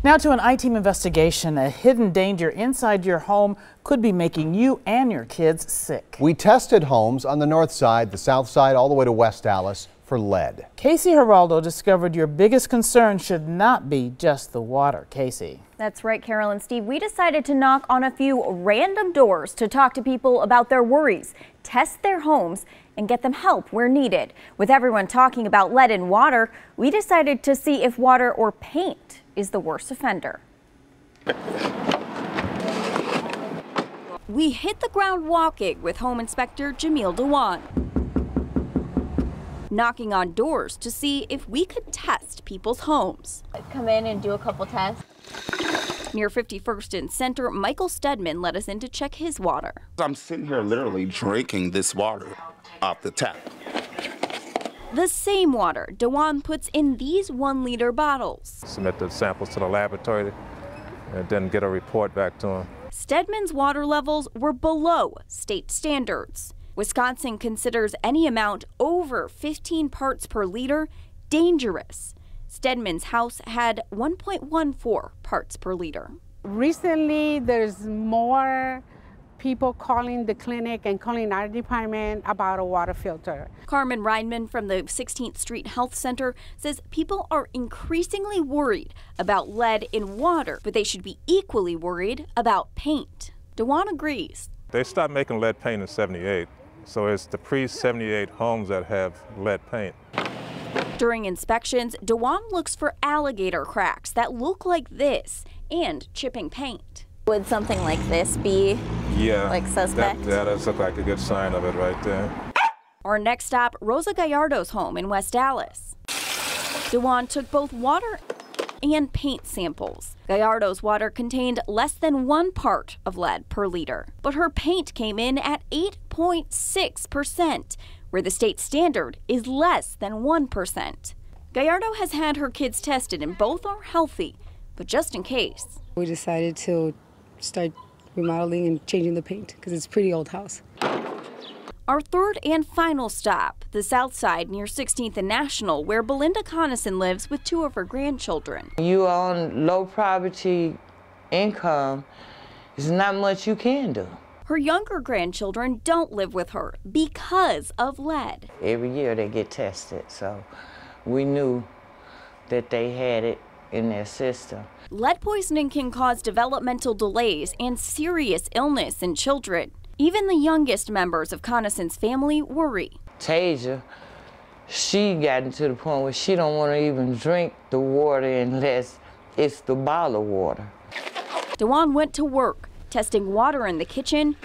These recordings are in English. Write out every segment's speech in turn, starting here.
Now to an I-Team investigation. A hidden danger inside your home could be making you and your kids sick. We tested homes on the north side, the south side, all the way to West Dallas for lead. Casey Geraldo discovered your biggest concern should not be just the water. Casey. That's right, Carol and Steve. We decided to knock on a few random doors to talk to people about their worries, test their homes, and get them help where needed. With everyone talking about lead in water, we decided to see if water or paint is the worst offender. We hit the ground walking with Home Inspector Jamil Dewan, knocking on doors to see if we could test people's homes. Come in and do a couple tests. Near 51st and Center, Michael Stedman let us in to check his water. I'm sitting here literally drinking this water off the tap. The same water Dewan puts in these 1-liter bottles. Submit the samples to the laboratory and then get a report back to them. Stedman's water levels were below state standards. Wisconsin considers any amount over 15 parts per liter dangerous. Stedman's house had 1.14 parts per liter. Recently, there's more people calling the clinic and calling our department about a water filter. Carmen Reinman from the 16th Street Health Center says people are increasingly worried about lead in water, but they should be equally worried about paint. Dewan agrees. They stopped making lead paint in '78, so it's the pre-'78 homes that have lead paint. During inspections, Dewan looks for alligator cracks that look like this and chipping paint. Would something like this be like suspect? That does look like a good sign of it right there. Our next stop, Rosa Gallardo's home in West Dallas. Dewan took both water and paint samples. Gallardo's water contained less than 1 part of lead per liter, but her paint came in at 8.6%, where the state standard is less than 1%. Gallardo has had her kids tested and both are healthy, but just in case. We decided to start remodeling and changing the paint because it's a pretty old house. Our third and final stop, the south side near 16th and National, where Belinda Conason lives with 2 of her grandchildren. You on low poverty income, there's not much you can do. Her younger grandchildren don't live with her because of lead. Every year they get tested, so we knew that they had it in their system. Lead poisoning can cause developmental delays and serious illness in children. Even the youngest members of Conason's family worry. Tasia, she gotten to the point where she don't want to even drink the water unless it's the bottled water. Dewan went to work, testing water in the kitchen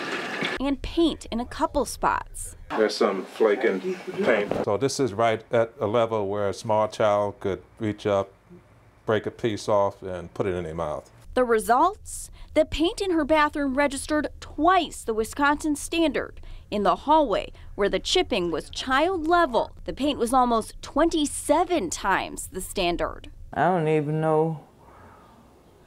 and paint in a couple spots. There's some flaking paint. So this is right at a level where a small child could reach up, break a piece off, and put it in their mouth. The results? The paint in her bathroom registered twice the Wisconsin standard. In the hallway, where the chipping was child level, the paint was almost 27 times the standard. I don't even know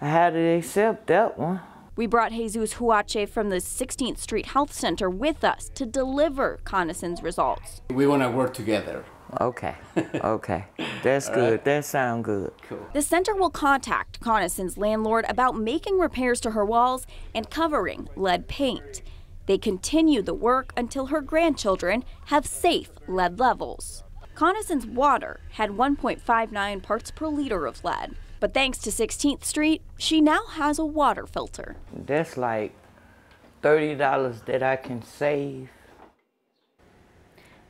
how to accept that one. We brought Jesus Huache from the 16th Street Health Center with us to deliver Conason's results. We want to work together. Okay, okay. That's good. Right. That sounds good. Cool. The center will contact Conason's landlord about making repairs to her walls and covering lead paint. They continue the work until her grandchildren have safe lead levels. Conason's water had 1.59 parts per liter of lead, but thanks to 16th Street, she now has a water filter. That's like $30 that I can save.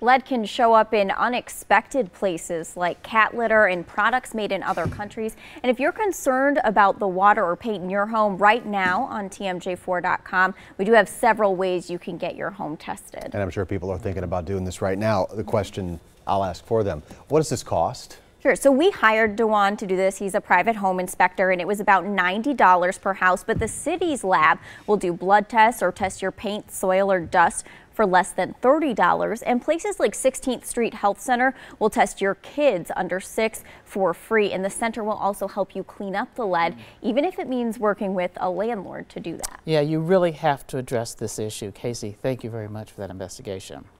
Lead can show up in unexpected places like cat litter and products made in other countries. And if you're concerned about the water or paint in your home right now on TMJ4.com, we do have several ways you can get your home tested. And I'm sure people are thinking about doing this right now. The question I'll ask for them, what does this cost? Sure. So we hired Dewan to do this. He's a private home inspector, and it was about $90 per house. But the city's lab will do blood tests or test your paint, soil, or dust for less than $30. And places like 16th Street Health Center will test your kids under 6 for free. And the center will also help you clean up the lead, even if it means working with a landlord to do that. Yeah, you really have to address this issue. Casey, thank you very much for that investigation.